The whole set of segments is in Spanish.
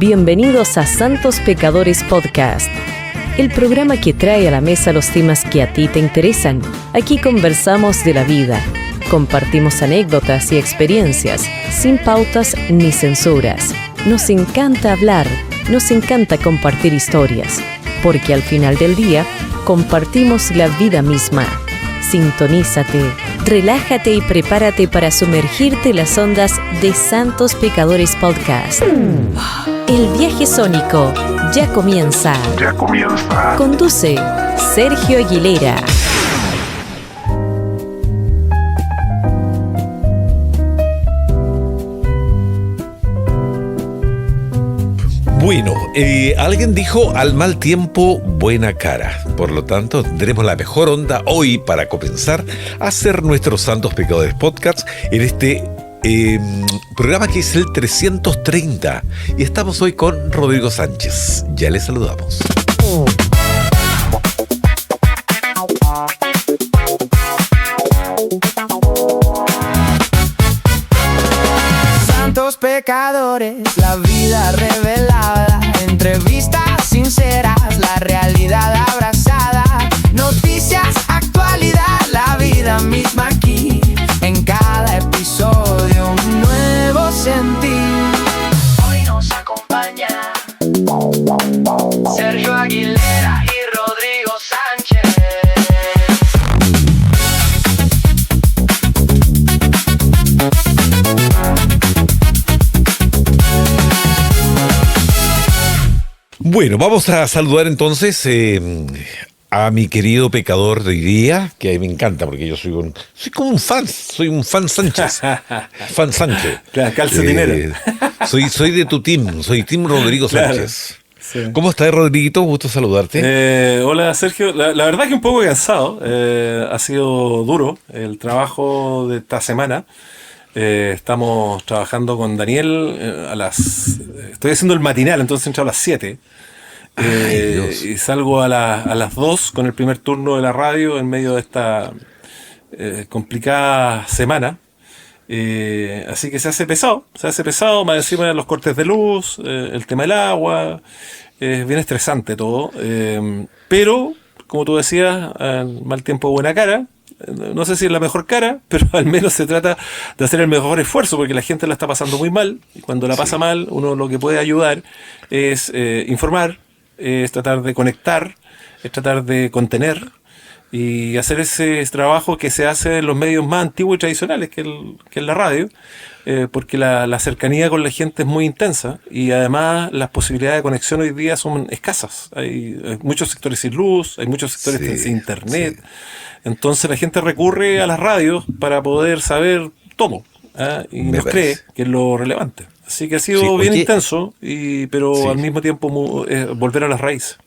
Bienvenidos a Santos Pecadores Podcast, el programa que trae a la mesa los temas que a ti te interesan. Aquí conversamos de la vida, compartimos anécdotas y experiencias, sin pautas ni censuras. Nos encanta hablar, nos encanta compartir historias, porque al final del día compartimos la vida misma. Sintonízate, relájate y prepárate para sumergirte en las ondas de Santos Pecadores Podcast. El viaje sónico ya comienza. Conduce Sergio Aguilera. Bueno, alguien dijo al mal tiempo buena cara. Por lo tanto, tendremos la mejor onda hoy para comenzar a hacer nuestros Santos Pecadores Podcast en este programa que es el 330. Y estamos hoy con Rodrigo Sánchez. Ya le saludamos. Santos pecadores, la vida revelada, entrevistas sinceras, la realidad abrazada, noticias, actualidad, la vida misma aquí, en cada episodio un nuevo sentir. Hoy nos acompaña Sergio Aguilera y Rodrigo Sánchez. Bueno, vamos a saludar entonces a mi querido pecador de hoy día, que a mí me encanta porque yo soy como un fan, soy un fan Sánchez, fan Sánchez. Claro, calcetinero. Soy de tu team, soy team Rodrigo Sánchez. Claro, sí. ¿Cómo estás, Rodriguito? Gusto saludarte. Hola, Sergio. La verdad que un poco cansado. Ha sido duro el trabajo de esta semana. Estamos trabajando con Daniel estoy haciendo el matinal, entonces entro a las 7. Y salgo a las 2 con el primer turno de la radio en medio de esta complicada semana. Así que se hace pesado, más encima de los cortes de luz, el tema del agua, es bien estresante todo. Pero, como tú decías, mal tiempo, buena cara. No sé si es la mejor cara, pero al menos se trata de hacer el mejor esfuerzo, porque la gente la está pasando muy mal, y cuando la pasa mal, uno lo que puede ayudar es informar, es tratar de conectar, es tratar de contener y hacer ese trabajo que se hace en los medios más antiguos y tradicionales, que es la radio, porque la cercanía con la gente es muy intensa y además las posibilidades de conexión hoy día son escasas. Hay muchos sectores sin luz, hay muchos sectores sin internet. Sí. Entonces la gente recurre a las radios para poder saber todo, y nos cree que es lo relevante. Así que ha sido bien intenso, pero al mismo tiempo volver a las raíces.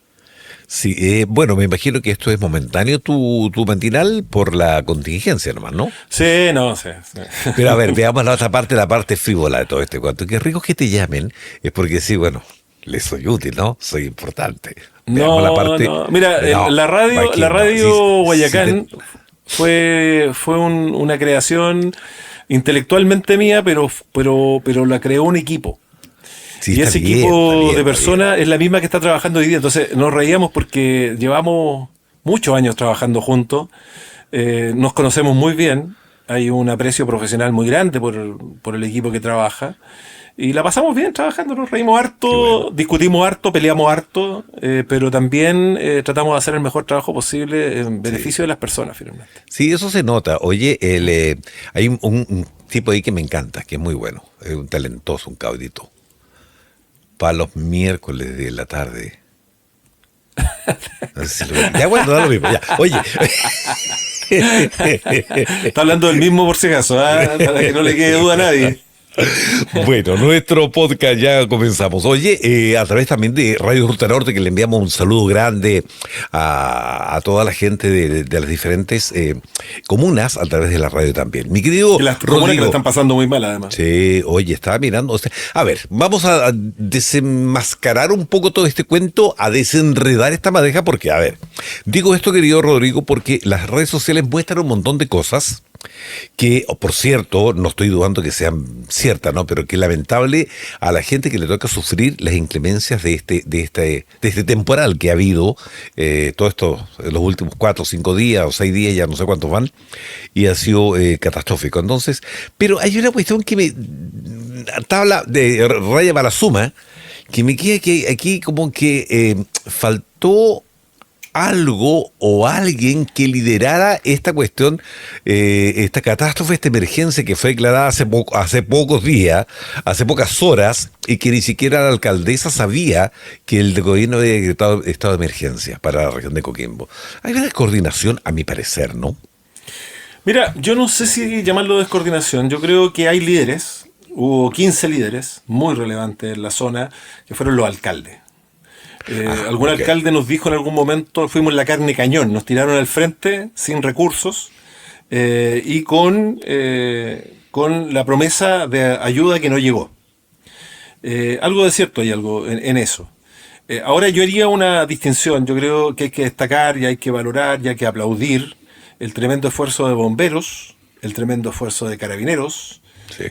Sí, bueno, me imagino que esto es momentáneo, tu matinal, por la contingencia nomás, ¿no? Sí, no, sí. Pero a ver, veamos la otra parte, la parte frívola de todo este cuento. Qué rico que te llamen, es porque sí, bueno, les soy útil, ¿no? Soy importante. No, la parte... no. Mira, la radio Guayacán fue una creación intelectualmente mía, pero la creó un equipo. Sí, y ese equipo de personas es la misma que está trabajando hoy día. Entonces nos reíamos porque llevamos muchos años trabajando juntos, nos conocemos muy bien, hay un aprecio profesional muy grande por el equipo que trabaja. Y la pasamos bien trabajando, nos reímos harto, bueno, discutimos harto, peleamos harto, pero también tratamos de hacer el mejor trabajo posible en beneficio de las personas, finalmente. Sí, eso se nota. Oye, hay un tipo ahí que me encanta, que es muy bueno, es un talentoso, un cabrito. Para los miércoles de la tarde. No sé si ya bueno, da lo mismo. Ya. Oye. Está hablando del mismo por si acaso, para que no le quede duda a nadie. Bueno, nuestro podcast ya comenzamos. Oye, a través también de Radio Ruta Norte, que le enviamos un saludo grande a toda la gente de las diferentes comunas a través de la radio también. Mi querido que las comunas Rodrigo, que la están pasando muy mal, además. Sí, oye, estaba mirando. O sea, a ver, vamos a desenmascarar un poco todo este cuento, a desenredar esta madeja, porque, a ver, digo esto, querido Rodrigo, porque las redes sociales muestran un montón de cosas Que, por cierto, no estoy dudando que sean ciertas, ¿no? Pero que lamentable a la gente que le toca sufrir las inclemencias de este temporal que ha habido, todo esto en los últimos 4 o 5 días o 6 días, ya no sé cuántos van, y ha sido catastrófico. Entonces, pero hay una cuestión que me tabla de raya para la suma, que me queda que aquí como que faltó algo o alguien que liderara esta cuestión, esta catástrofe, esta emergencia que fue declarada hace pocos días, hace pocas horas, y que ni siquiera la alcaldesa sabía que el gobierno había decretado estado de emergencia para la región de Coquimbo. Hay una descoordinación, a mi parecer, ¿no? Mira, yo no sé si llamarlo descoordinación. Yo creo que hay líderes, hubo 15 líderes muy relevantes en la zona, que fueron los alcaldes. Algún alcalde nos dijo en algún momento, fuimos la carne cañón, nos tiraron al frente sin recursos y con la promesa de ayuda que no llegó. Algo de cierto hay algo en eso. Ahora yo haría una distinción, yo creo que hay que destacar y hay que valorar y hay que aplaudir el tremendo esfuerzo de bomberos, el tremendo esfuerzo de carabineros. Sí.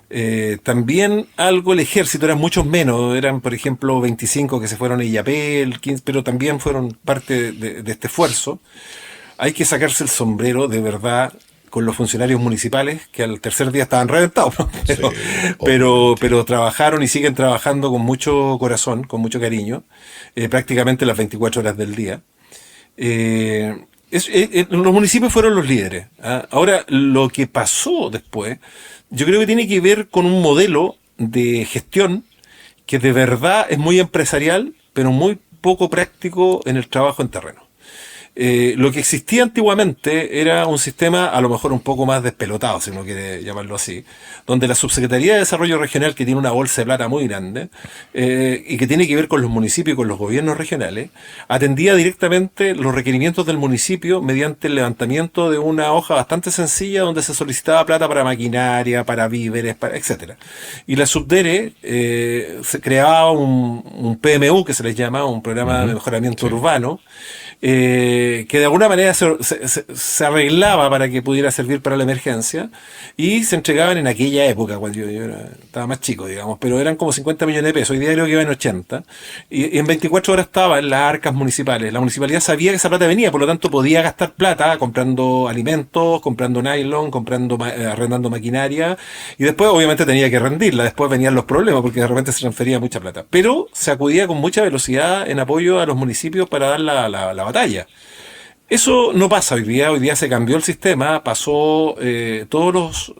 También algo el ejército, eran muchos menos, eran por ejemplo 25 que se fueron a Illapel, 15, pero también fueron parte de este esfuerzo. Hay que sacarse el sombrero de verdad con los funcionarios municipales que al tercer día estaban reventados, ¿no? pero trabajaron y siguen trabajando con mucho corazón, con mucho cariño, prácticamente las 24 horas del día. Los municipios fueron los líderes, ¿ah? Ahora, lo que pasó después, yo creo que tiene que ver con un modelo de gestión que de verdad es muy empresarial, pero muy poco práctico en el trabajo en terreno. Lo que existía antiguamente era un sistema a lo mejor un poco más despelotado, si uno quiere llamarlo así, donde la Subsecretaría de Desarrollo Regional, que tiene una bolsa de plata muy grande, y que tiene que ver con los municipios y con los gobiernos regionales, atendía directamente los requerimientos del municipio mediante el levantamiento de una hoja bastante sencilla donde se solicitaba plata para maquinaria, para víveres, etcétera. Y la Subdere se creaba un PMU, que se les llama, un programa de mejoramiento urbano, que de alguna manera se arreglaba para que pudiera servir para la emergencia y se entregaban en aquella época, cuando yo estaba más chico, digamos, pero eran como 50 millones de pesos, hoy día creo que iban 80, y en 24 horas estaba en las arcas municipales. La municipalidad sabía que esa plata venía, por lo tanto podía gastar plata comprando alimentos, comprando nylon, arrendando maquinaria, y después obviamente tenía que rendirla, después venían los problemas porque de repente se transfería mucha plata, pero se acudía con mucha velocidad en apoyo a los municipios para dar la batalla. Eso no pasa hoy día se cambió el sistema, pasó, todos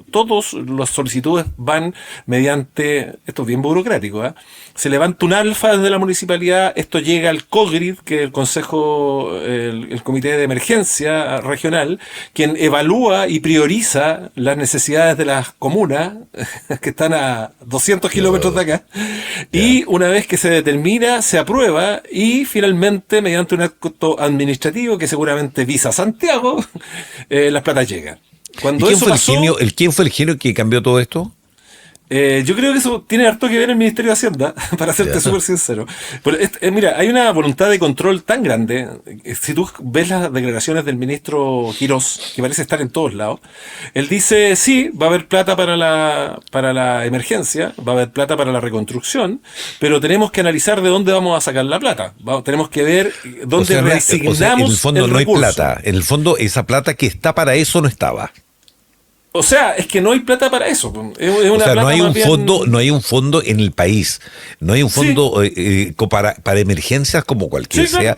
las solicitudes van mediante, esto es bien burocrático, se levanta un alfa desde la municipalidad, esto llega al COGRID, que es el Consejo, el Comité de Emergencia Regional, quien evalúa y prioriza las necesidades de las comunas, que están a 200 kilómetros de acá, y una vez que se determina, se aprueba, y finalmente, mediante un acto administrativo, que seguramente visa Santiago, las platas llegan. Cuando ¿Quién fue el genio que cambió todo esto? Yo creo que eso tiene harto que ver el Ministerio de Hacienda, para serte súper sincero. Pero mira, hay una voluntad de control tan grande. Si tú ves las declaraciones del ministro Quirós, que parece estar en todos lados, él dice, sí, va a haber plata para la emergencia, va a haber plata para la reconstrucción, pero tenemos que analizar de dónde vamos a sacar la plata. Tenemos que ver dónde reasignamos en el fondo no hay recurso. plata. En el fondo, esa plata que está para eso no estaba. O sea, es que no hay plata para eso. Es una o sea, plata no hay un bien... fondo, no hay un fondo en el país, no hay un fondo para emergencias como cualquier sea.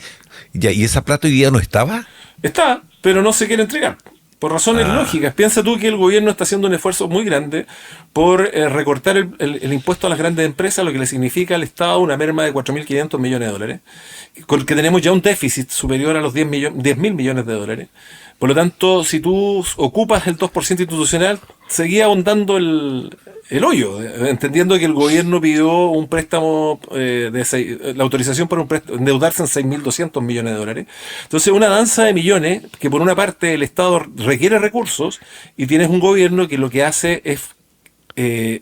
Ya, ¿y esa plata hoy día no estaba? Está, pero no se quiere entregar. Por razones lógicas. Piensa tú que el gobierno está haciendo un esfuerzo muy grande por recortar el impuesto a las grandes empresas, lo que le significa al Estado una merma de 4.500 millones de dólares, con que tenemos ya un déficit superior a los 10.000 millones de dólares. Por lo tanto, si tú ocupas el 2% institucional, seguía ahondando el hoyo, entendiendo que el gobierno pidió un préstamo, la autorización para endeudarse en 6.200 millones de dólares. Entonces, una danza de millones que por una parte el Estado requiere recursos y tienes un gobierno que lo que hace es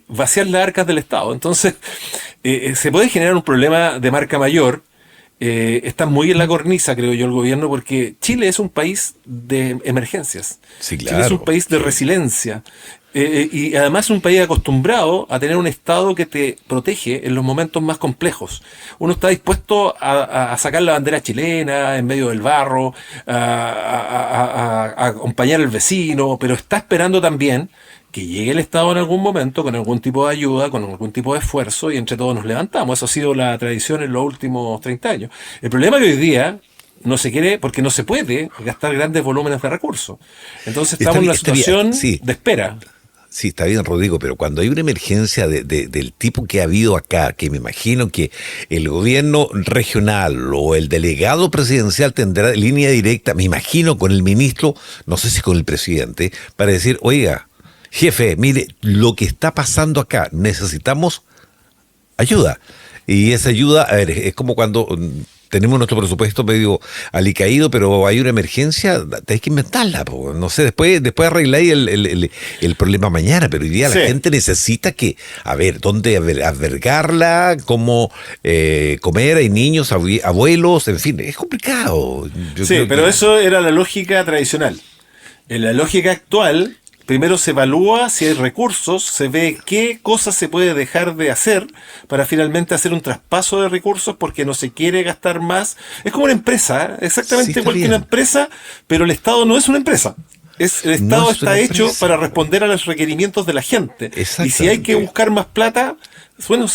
vaciar las arcas del Estado. Entonces, se puede generar un problema de marca mayor está muy en la cornisa, creo yo, el gobierno, porque Chile es un país de emergencias. Sí, Chile es un claro. país de resiliencia. Y además es un país acostumbrado a tener un Estado que te protege en los momentos más complejos. Uno está dispuesto a sacar la bandera chilena en medio del barro, a acompañar al vecino, pero está esperando también que llegue el Estado en algún momento con algún tipo de ayuda, con algún tipo de esfuerzo y entre todos nos levantamos. Eso ha sido la tradición en los últimos 30 años. El problema es que hoy día no se quiere, porque no se puede gastar grandes volúmenes de recursos. Entonces estamos en una Está bien, situación sí. de espera. Sí, está bien, Rodrigo, pero cuando hay una emergencia del tipo que ha habido acá, que me imagino que el gobierno regional o el delegado presidencial tendrá línea directa, me imagino con el ministro, no sé si con el presidente, para decir, oiga, jefe, mire, lo que está pasando acá, necesitamos ayuda. Y esa ayuda, a ver, es como cuando tenemos nuestro presupuesto medio alicaído, pero hay una emergencia, tenés que inventarla, po. No sé, después arregláis el problema mañana, pero hoy día Sí. la gente necesita que, a ver, dónde albergarla, cómo comer, hay niños, abuelos, en fin, es complicado. Yo Sí, creo pero que- eso era la lógica tradicional. En la lógica actual, primero se evalúa si hay recursos, se ve qué cosas se puede dejar de hacer para finalmente hacer un traspaso de recursos porque no se quiere gastar más. Es como una empresa, exactamente Sí, está igual que bien. una empresa, pero el Estado no es una empresa. El Estado No es está una hecho empresa. para responder a los requerimientos de la gente. Y si hay Exactamente. que buscar más plata, bueno,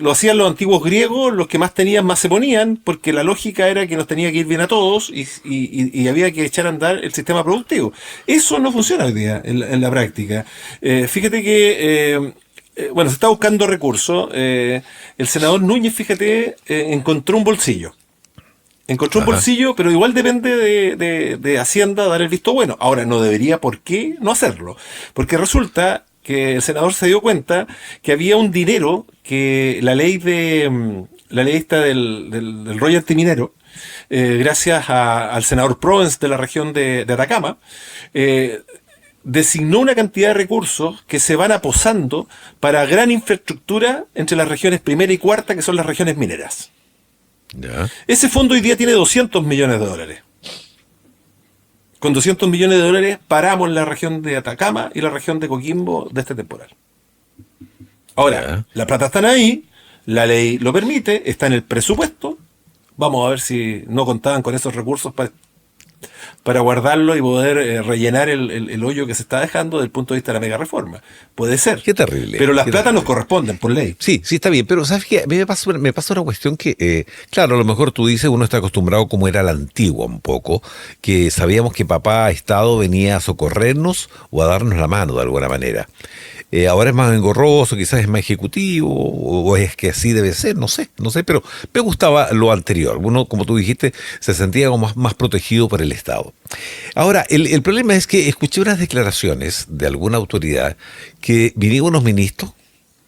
lo hacían los antiguos griegos, los que más tenían más se ponían, porque la lógica era que nos tenía que ir bien a todos y había que echar a andar el sistema productivo. Eso no funciona hoy día en la práctica. Fíjate que, bueno, se está buscando recursos. El senador Núñez, fíjate, encontró un bolsillo. Encontró un Ajá. bolsillo, pero igual depende de Hacienda dar el visto bueno. Ahora, no debería por qué no hacerlo. Porque resulta que el senador se dio cuenta que había un dinero que la ley esta del royalty minero, gracias al senador Provence de la región de Atacama, designó una cantidad de recursos que se van aposando para gran infraestructura entre las regiones primera y cuarta, que son las regiones mineras. Ya. Ese fondo hoy día tiene 200 millones de dólares. Con 200 millones de dólares paramos la región de Atacama y la región de Coquimbo de este temporal. Ahora, Ya. la plata está ahí, la ley lo permite, está en el presupuesto. Vamos a ver si no contaban con esos recursos para guardarlo y poder rellenar el hoyo que se está dejando desde el punto de vista de la mega reforma. Puede ser. Qué terrible. Pero las Qué platas terrible. nos corresponden por ley. Sí, sí está bien, pero ¿sabes qué? A mí me pasa una cuestión que, claro, a lo mejor tú dices, uno está acostumbrado como era la antigua un poco, que sabíamos que papá Estado venía a socorrernos o a darnos la mano de alguna manera. Ahora es más engorroso, quizás es más ejecutivo, o es que así debe ser, no sé, pero me gustaba lo anterior. Uno, como tú dijiste, se sentía como más protegido por el Estado. Ahora, el problema es que escuché unas declaraciones de alguna autoridad que vinieron unos ministros.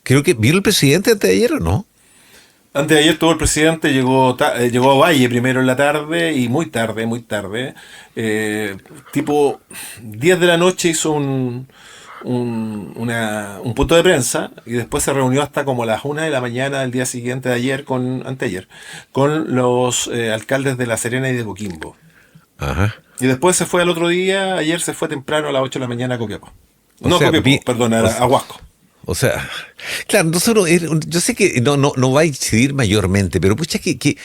Creo que vino el presidente antes de ayer, ¿o no? Antes de ayer tuvo el presidente, llegó a Valle primero en la tarde y muy tarde, tipo 10 de la noche hizo un punto de prensa y después se reunió hasta como las 1 de la mañana del día siguiente de ayer, anteayer, con los alcaldes de La Serena y de Coquimbo. Ajá. Y después se fue al otro día, ayer se fue temprano a las 8 de la mañana a Copiapó. O No sea, Copiapó, perdón, a Huasco. O sea, claro, nosotros, yo sé que no va a incidir mayormente, pero pucha que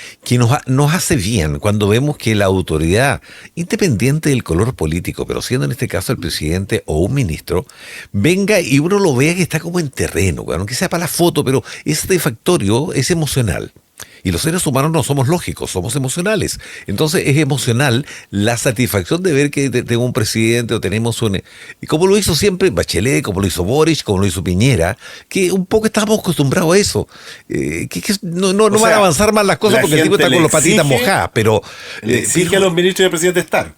nos hace bien cuando vemos que la autoridad, independiente del color político, pero siendo en este caso el presidente o un ministro, venga y uno lo vea que está como en terreno, bueno, aunque sea para la foto, pero es satisfactorio, es emocional. Y los seres humanos no somos lógicos, somos emocionales. Entonces es emocional la satisfacción de ver que tengo un presidente o tenemos un... Y como lo hizo siempre Bachelet, como lo hizo Boric, como lo hizo Piñera, que un poco estamos acostumbrados a eso. Que no O van sea, a avanzar más las cosas la porque el tipo gente está le con las patitas exige- mojadas, pero... Le exige pero- a los ministros y al presidente estar.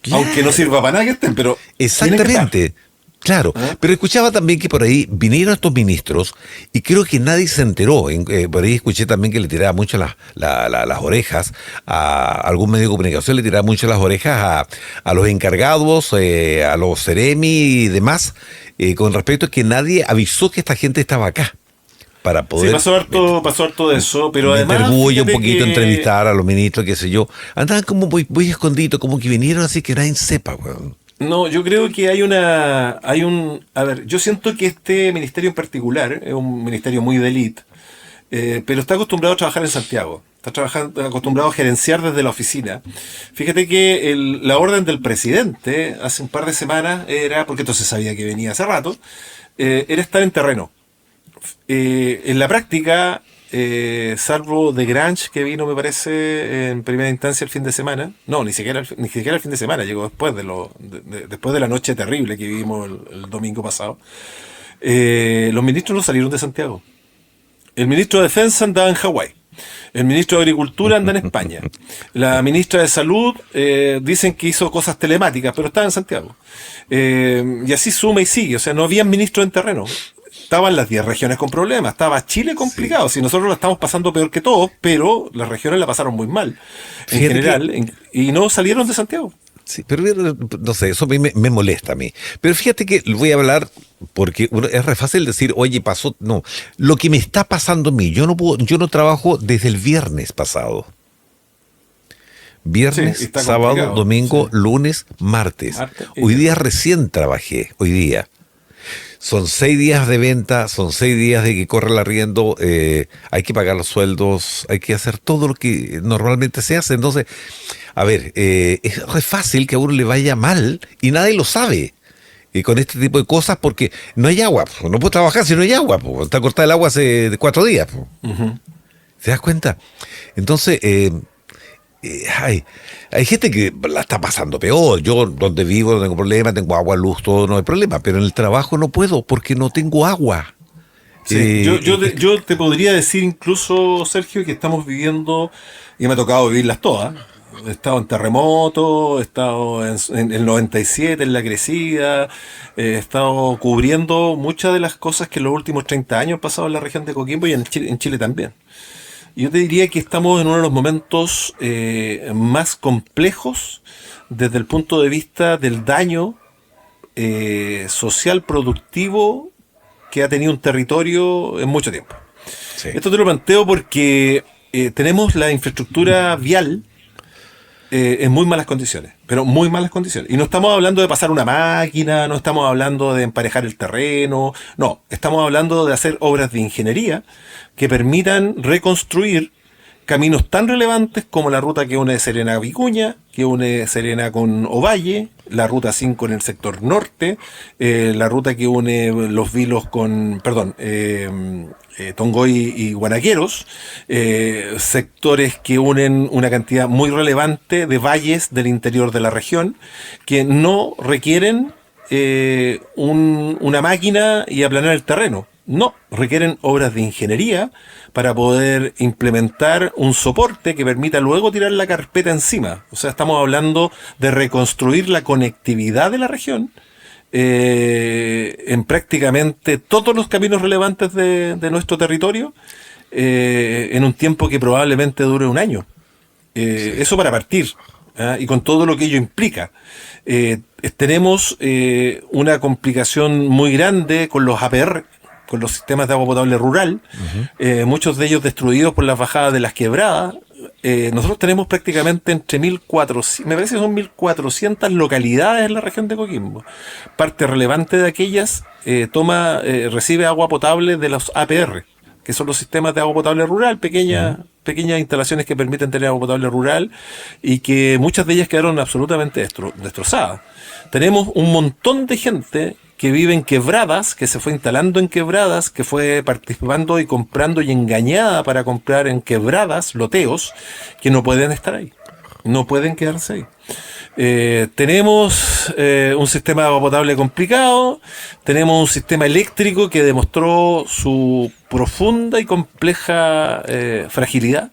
Claro. Aunque no sirva para nada que estén, pero tienen que estar. Exactamente. Claro, ¿Ah? pero escuchaba también que por ahí vinieron estos ministros y creo que nadie se enteró. Por ahí escuché también que le tiraba mucho las orejas a algún medio de comunicación, le tiraba mucho las orejas a los encargados, a los seremi y demás, con respecto a que nadie avisó que esta gente estaba acá. para Sí, poder... pasó harto de eso, pero me además. orgullo un fíjate poquito que- entrevistar a los ministros, qué sé yo. Andaban como muy escondidos, como que vinieron así que nadie sepa, weón. No, yo creo que a ver, yo siento que este ministerio en particular es un ministerio muy de élite, pero está acostumbrado a trabajar en Santiago. Acostumbrado a gerenciar desde la oficina. Fíjate que la orden del presidente hace un par de semanas era, porque entonces sabía que venía hace rato, era estar en terreno. En la práctica, salvo de Grange, que vino, me parece, en primera instancia el fin de semana. No, ni siquiera el fin de semana, llegó después después de la noche terrible que vivimos el domingo pasado. Los ministros no salieron de Santiago. El ministro de Defensa andaba en Hawái. El ministro de Agricultura anda en España. La ministra de Salud dicen que hizo cosas telemáticas, pero estaba en Santiago. Y así suma y sigue. O sea, no había ministro en terreno. Estaban las 10 regiones con problemas. Estaba Chile complicado. Si nosotros la estamos pasando peor que todos, pero las regiones la pasaron muy mal. En Fíjate general. Y no salieron de Santiago. Sí, pero no sé, eso me molesta a mí. Pero fíjate que voy a hablar porque es re fácil decir, oye, pasó. No, lo que me está pasando a mí, yo no trabajo desde el viernes pasado. Viernes, Sí, está sábado, complicado, domingo, sí. lunes, martes. Martes, Hoy día recién trabajé, hoy día. Son 6 días de venta, son 6 días de que corre el arriendo, hay que pagar los sueldos, hay que hacer todo lo que normalmente se hace. Entonces, a ver, es re fácil que a uno le vaya mal y nadie lo sabe. Con este tipo de cosas porque no hay agua, no puedo trabajar si no hay agua, está cortada el agua hace 4 días. ¿Te das cuenta? Entonces, hay gente que la está pasando peor. Yo donde vivo no tengo problema, tengo agua, luz, todo, no hay problema, pero en el trabajo no puedo porque no tengo agua. Sí, yo te podría decir incluso, Sergio, que estamos viviendo, y me ha tocado vivirlas todas. He estado en terremoto, he estado en el 97, en la crecida, he estado cubriendo muchas de las cosas que en los últimos 30 años han pasado en la región de Coquimbo y en Chile también. Yo te diría que estamos en uno de los momentos más complejos desde el punto de vista del daño social productivo que ha tenido un territorio en mucho tiempo. Sí. Esto te lo planteo porque tenemos la infraestructura vial en muy malas condiciones, pero muy malas condiciones. Y no estamos hablando de pasar una máquina, no estamos hablando de emparejar el terreno, no, estamos hablando de hacer obras de ingeniería que permitan reconstruir caminos tan relevantes como la ruta que une Serena a Vicuña, que une Serena con Ovalle, la ruta 5 en el sector norte, la ruta que une Los Vilos con, Tongoy y Guanaqueros, sectores que unen una cantidad muy relevante de valles del interior de la región que no requieren una máquina y aplanar el terreno. No, requieren obras de ingeniería para poder implementar un soporte que permita luego tirar la carpeta encima. O sea, estamos hablando de reconstruir la conectividad de la región en prácticamente todos los caminos relevantes de nuestro territorio en un tiempo que probablemente dure un año. Eso para partir, ¿ah? Y con todo lo que ello implica. Tenemos una complicación muy grande con los APR, con los sistemas de agua potable rural, muchos de ellos destruidos por las bajadas de las quebradas. Nosotros tenemos prácticamente entre 1.400, me parece que son 1.400 localidades en la región de Coquimbo. Parte relevante de aquellas recibe agua potable de los APR, que son los sistemas de agua potable rural, pequeñas instalaciones que permiten tener agua potable rural y que muchas de ellas quedaron absolutamente destrozadas. Tenemos un montón de gente que vive en quebradas, que se fue instalando en quebradas, que fue participando y comprando y engañada para comprar en quebradas, loteos, que no pueden estar ahí, no pueden quedarse ahí. Tenemos un sistema de agua potable complicado, tenemos un sistema eléctrico que demostró su profunda y compleja fragilidad.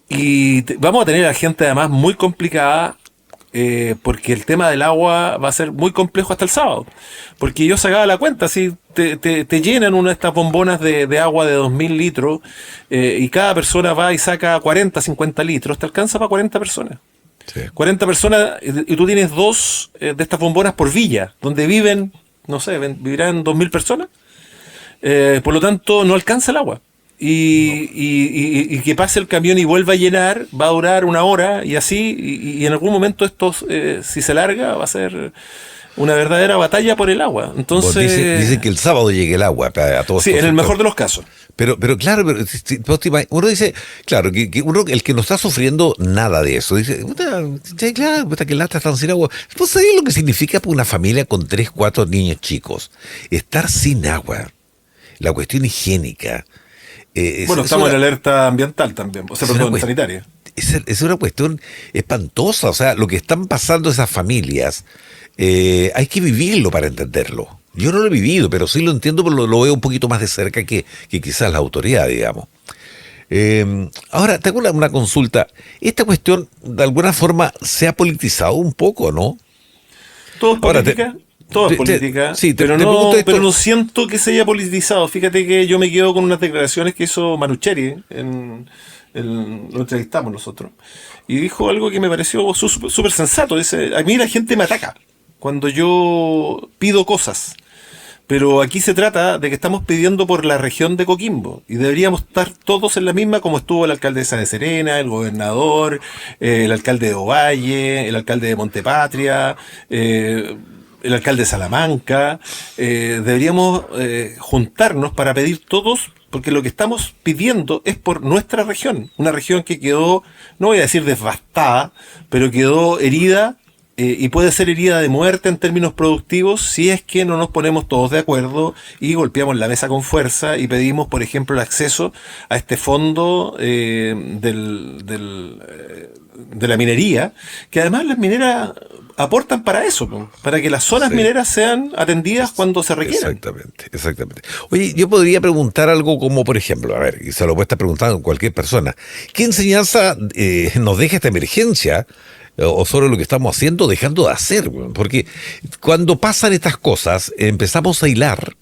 Y vamos a tener a gente además muy complicada, porque el tema del agua va a ser muy complejo hasta el sábado. Porque yo sacaba la cuenta, si te llenan una de estas bombonas de agua de 2.000 litros y cada persona va y saca 40, 50 litros, te alcanza para 40 personas. Sí. 40 personas y tú tienes 2 de estas bombonas por villa, donde viven, no sé, vivirán 2.000 personas. por lo tanto no alcanza el agua. Y que pase el camión y vuelva a llenar, va a durar una hora y así, y en algún momento esto, si se larga, va a ser una verdadera batalla por el agua. Entonces dicen que el sábado llegue el agua a todos. Sí, en el mejor de los casos. Pero claro, uno dice, claro, que uno, el que no está sufriendo nada de eso, dice, sí, claro, que lata están sin agua. ¿Vos sabés lo que significa para una familia con 3, 4 niños chicos? Estar sin agua, la cuestión higiénica. Bueno, estamos en alerta ambiental también, o sea, perdón, sanitaria. Es una cuestión espantosa, o sea, lo que están pasando esas familias, hay que vivirlo para entenderlo. Yo no lo he vivido, pero sí lo entiendo, pero lo veo un poquito más de cerca que quizás la autoridad, digamos. Ahora, tengo una consulta. Esta cuestión, de alguna forma, se ha politizado un poco, ¿no? ¿Todo es política? Todo es política, sí, pero no siento que se haya politizado. Fíjate que yo me quedo con unas declaraciones que hizo Manucheri, lo entrevistamos nosotros, y dijo algo que me pareció súper sensato. Dice, a mí la gente me ataca cuando yo pido cosas, pero aquí se trata de que estamos pidiendo por la región de Coquimbo, y deberíamos estar todos en la misma, como estuvo la alcaldesa de Serena, el gobernador, el alcalde de Ovalle, el alcalde de Montepatria, el alcalde de Salamanca. Deberíamos juntarnos para pedir todos, porque lo que estamos pidiendo es por nuestra región, una región que quedó, no voy a decir devastada, pero quedó herida, y puede ser herida de muerte en términos productivos si es que no nos ponemos todos de acuerdo y golpeamos la mesa con fuerza y pedimos, por ejemplo, el acceso a este fondo de la minería, que además las mineras aportan para eso, para que las zonas mineras sean atendidas cuando se requieran. Exactamente. Oye, yo podría preguntar algo como, por ejemplo, a ver, y se lo puede estar preguntando cualquier persona, ¿qué enseñanza nos deja esta emergencia? O sobre lo que estamos haciendo, dejando de hacer, porque cuando pasan estas cosas empezamos a hilar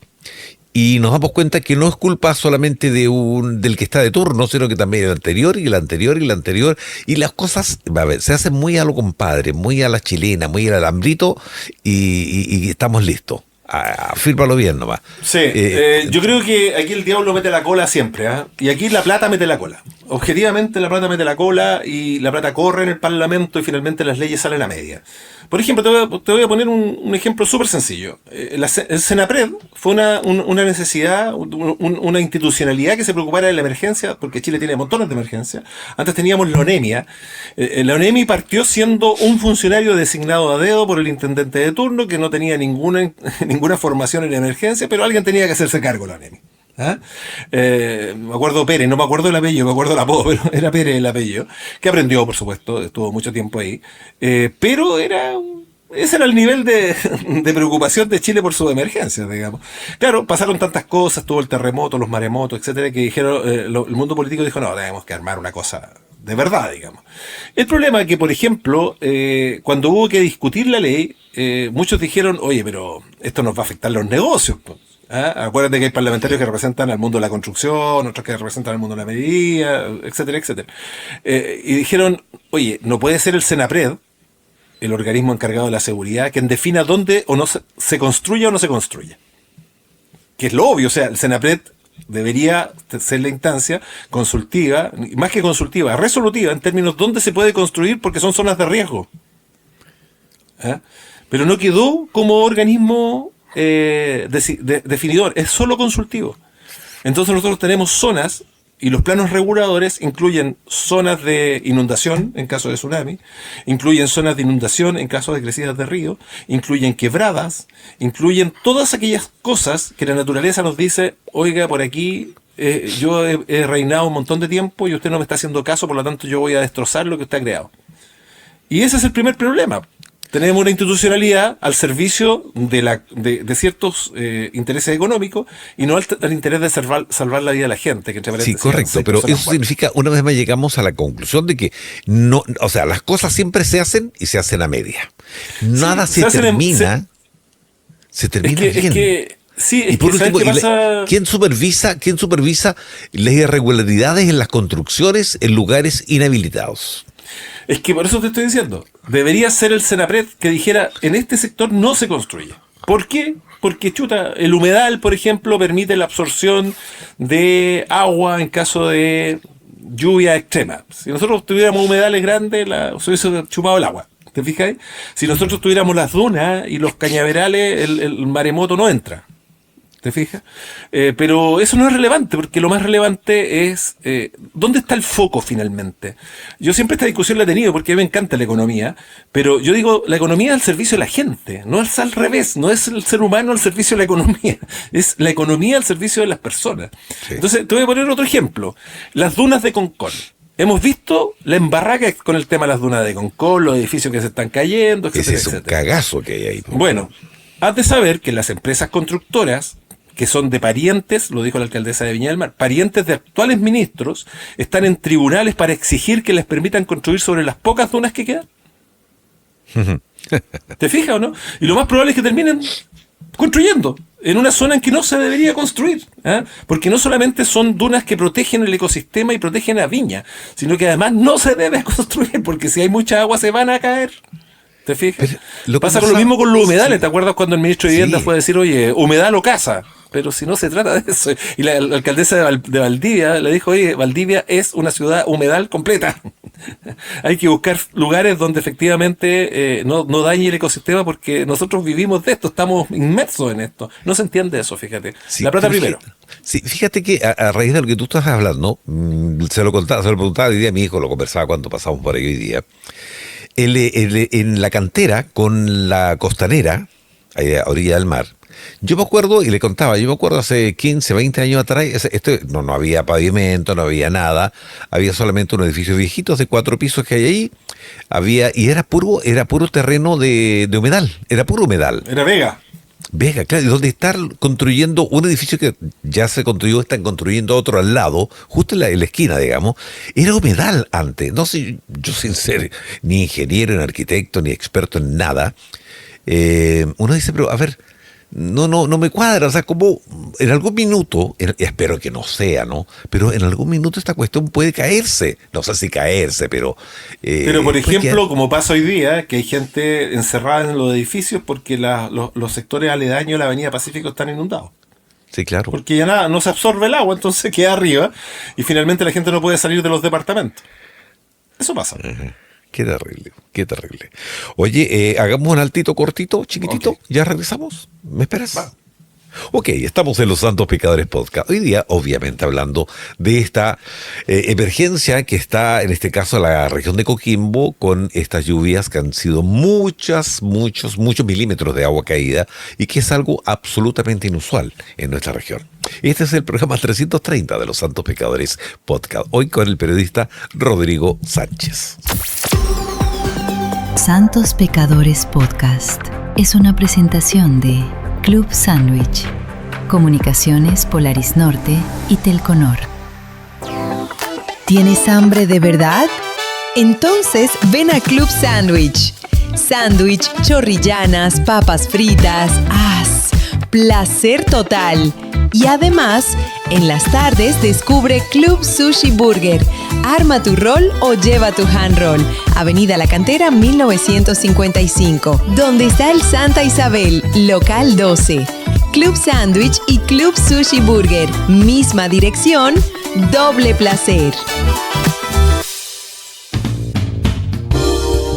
y nos damos cuenta que no es culpa solamente del que está de turno, sino que también el anterior y el anterior y el anterior, y las cosas se hacen muy a lo compadre, muy a la chilena, muy al alambrito, y estamos listos. Fírmalo bien nomás. Sí, yo creo que aquí el diablo mete la cola siempre, y aquí la plata mete la cola. Objetivamente la plata mete la cola y la plata corre en el Parlamento y finalmente las leyes salen a media. Por ejemplo, te voy a poner un ejemplo súper sencillo. El Senapred fue una necesidad, una institucionalidad que se preocupara de la emergencia, porque Chile tiene montones de emergencias. Antes teníamos la ONEMI. La ONEMI partió siendo un funcionario designado a dedo por el intendente de turno, que no tenía ninguna formación en emergencia, pero alguien tenía que hacerse cargo de la ONEMI. Me acuerdo Pérez, no me acuerdo el apellido, me acuerdo el apodo, pero era Pérez el apellido, que aprendió, por supuesto, estuvo mucho tiempo ahí, pero ese era el nivel de preocupación de Chile por sus emergencias, digamos. Claro, pasaron tantas cosas, tuvo el terremoto, los maremotos, etcétera, que dijeron, el mundo político dijo, no, tenemos que armar una cosa de verdad, digamos. El problema es que, por ejemplo, cuando hubo que discutir la ley, muchos dijeron, oye, pero esto nos va a afectar los negocios, pues. Acuérdate que hay parlamentarios que representan al mundo de la construcción, otros que representan al mundo de la minería, etcétera, etcétera. Y dijeron, oye, no puede ser el Senapred, el organismo encargado de la seguridad, quien defina dónde o no se construye o no se construye. Que es lo obvio, o sea, el Senapred debería ser la instancia consultiva, más que consultiva, resolutiva en términos dónde se puede construir porque son zonas de riesgo. Pero no quedó como organismo definidor, es solo consultivo. Entonces nosotros tenemos zonas, y los planos reguladores incluyen zonas de inundación en caso de tsunami, incluyen zonas de inundación en caso de crecidas de río, incluyen quebradas, incluyen todas aquellas cosas que la naturaleza nos dice, oiga, por aquí yo he reinado un montón de tiempo y usted no me está haciendo caso, por lo tanto yo voy a destrozar lo que usted ha creado. Y ese es el primer problema. Tenemos una institucionalidad al servicio de ciertos intereses económicos y no al interés de salvar la vida de la gente. Que sí, correcto, pero eso significa, una vez más llegamos a la conclusión de que no, o sea, las cosas siempre se hacen y se hacen a media. Nada se termina bien. Sí, y por último, ¿quién supervisa las irregularidades en las construcciones en lugares inhabilitados? Es que por eso te estoy diciendo, debería ser el Senapred que dijera, en este sector no se construye. ¿Por qué? porque, chuta, el humedal, por ejemplo, permite la absorción de agua en caso de lluvia extrema. Si nosotros tuviéramos humedales grandes, se hubiese chupado el agua. ¿Te fijas? Si nosotros tuviéramos las dunas y los cañaverales, el maremoto no entra. ¿Te fijas? Pero eso no es relevante, porque lo más relevante es ¿dónde está el foco finalmente? Yo siempre esta discusión la he tenido porque a mí me encanta la economía, pero yo digo, la economía es al servicio de la gente, no es al revés, no es el ser humano al servicio de la economía, es la economía al servicio de las personas. Sí. Entonces, te voy a poner otro ejemplo, las dunas de Concón. Hemos visto la embarraca con el tema de las dunas de Concón, los edificios que se están cayendo, etcétera. Ese es un cagazo que hay ahí. Bueno, has de saber que las empresas constructoras, que son de parientes, lo dijo la alcaldesa de Viña del Mar, parientes de actuales ministros, están en tribunales para exigir que les permitan construir sobre las pocas dunas que quedan. ¿Te fijas o no? Y lo más probable es que terminen construyendo en una zona en que no se debería construir, ¿eh? Porque no solamente son dunas que protegen el ecosistema y protegen a Viña, sino que además no se debe construir, porque si hay mucha agua se van a caer. ¿Te fijas? Pasa con lo mismo con los humedales. Sí. ¿Te acuerdas cuando el ministro de Vivienda fue a decir, oye, humedal o casa? Pero si no se trata de eso. Y la alcaldesa de Valdivia le dijo, oye, Valdivia es una ciudad humedal completa. Hay que buscar lugares donde efectivamente no dañe el ecosistema, porque nosotros vivimos de esto, estamos inmersos en esto. No se entiende eso, fíjate. Sí, la plata primero. Sí, fíjate que a raíz de lo que tú estás hablando, se lo preguntaba hoy día a mi hijo, lo conversaba cuando pasamos por ahí hoy día. En la cantera con la costanera, ahí a orilla del mar, yo me acuerdo, y le contaba, hace 15, 20 años atrás, no había pavimento, no había nada, había solamente unos edificios viejitos de 4 pisos que hay ahí, y era puro terreno de humedal, era puro humedal. Era Vega, claro, y donde están construyendo un edificio que ya se construyó, están construyendo otro al lado, justo en la esquina, digamos, era humedal antes. No sé, yo sin ser ni ingeniero, ni arquitecto, ni experto en nada, uno dice, pero a ver, no me cuadra, o sea, como en algún minuto, espero que no sea, ¿no? Pero en algún minuto esta cuestión puede caerse, no sé si caerse, pero... pero por ejemplo, como pasa hoy día, que hay gente encerrada en los edificios porque los sectores aledaños de la Avenida Pacífico están inundados. Sí, claro. Porque ya no se absorbe el agua, entonces queda arriba, y finalmente la gente no puede salir de los departamentos. Eso pasa. Qué terrible. Oye, hagamos un altito cortito, chiquitito, okay. ¿Ya regresamos? ¿Me esperas? Va. Ok, estamos en Los Santos Pecadores Podcast. Hoy día, obviamente, hablando de esta emergencia que está, en este caso, en la región de Coquimbo, con estas lluvias que han sido muchos milímetros de agua caída, y que es algo absolutamente inusual en nuestra región. Este es el programa 330 de Los Santos Pecadores Podcast, hoy con el periodista Rodrigo Sánchez. Santos Pecadores Podcast es una presentación de Club Sandwich, Comunicaciones Polaris Norte y Telconor. ¿Tienes hambre de verdad? Entonces ven a Club Sandwich. Sándwich, chorrillanas, papas fritas, placer total. Y además, en las tardes descubre Club Sushi Burger. Arma tu rol o lleva tu hand roll. Avenida La Cantera 1955, donde está el Santa Isabel, local 12. Club Sandwich y Club Sushi Burger. Misma dirección, doble placer.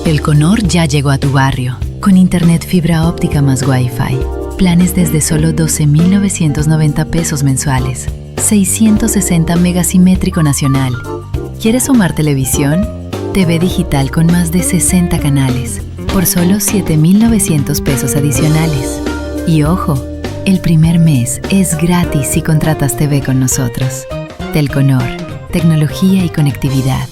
Telconor ya llegó a tu barrio, con internet fibra óptica más Wi-Fi. Planes desde solo 12,990 pesos mensuales. 660 megasimétrico nacional. ¿Quieres sumar televisión? TV digital con más de 60 canales. Por solo 7,900 pesos adicionales. Y ojo, el primer mes es gratis si contratas TV con nosotros. Telconor, tecnología y conectividad.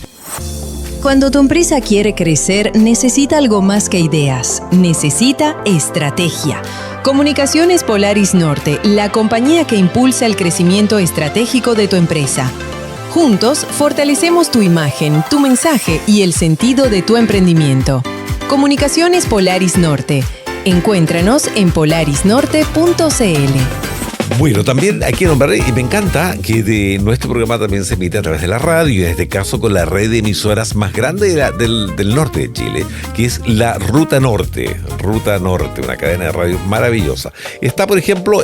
Cuando tu empresa quiere crecer, necesita algo más que ideas. Necesita estrategia. Comunicaciones Polaris Norte, la compañía que impulsa el crecimiento estratégico de tu empresa. Juntos, fortalecemos tu imagen, tu mensaje y el sentido de tu emprendimiento. Comunicaciones Polaris Norte. Encuéntranos en polarisnorte.cl. Bueno, también hay que nombrar, y me encanta, que de nuestro programa también se emite a través de la radio, y en este caso con la red de emisoras más grande del norte de Chile, que es la Ruta Norte, una cadena de radio maravillosa. Está, por ejemplo,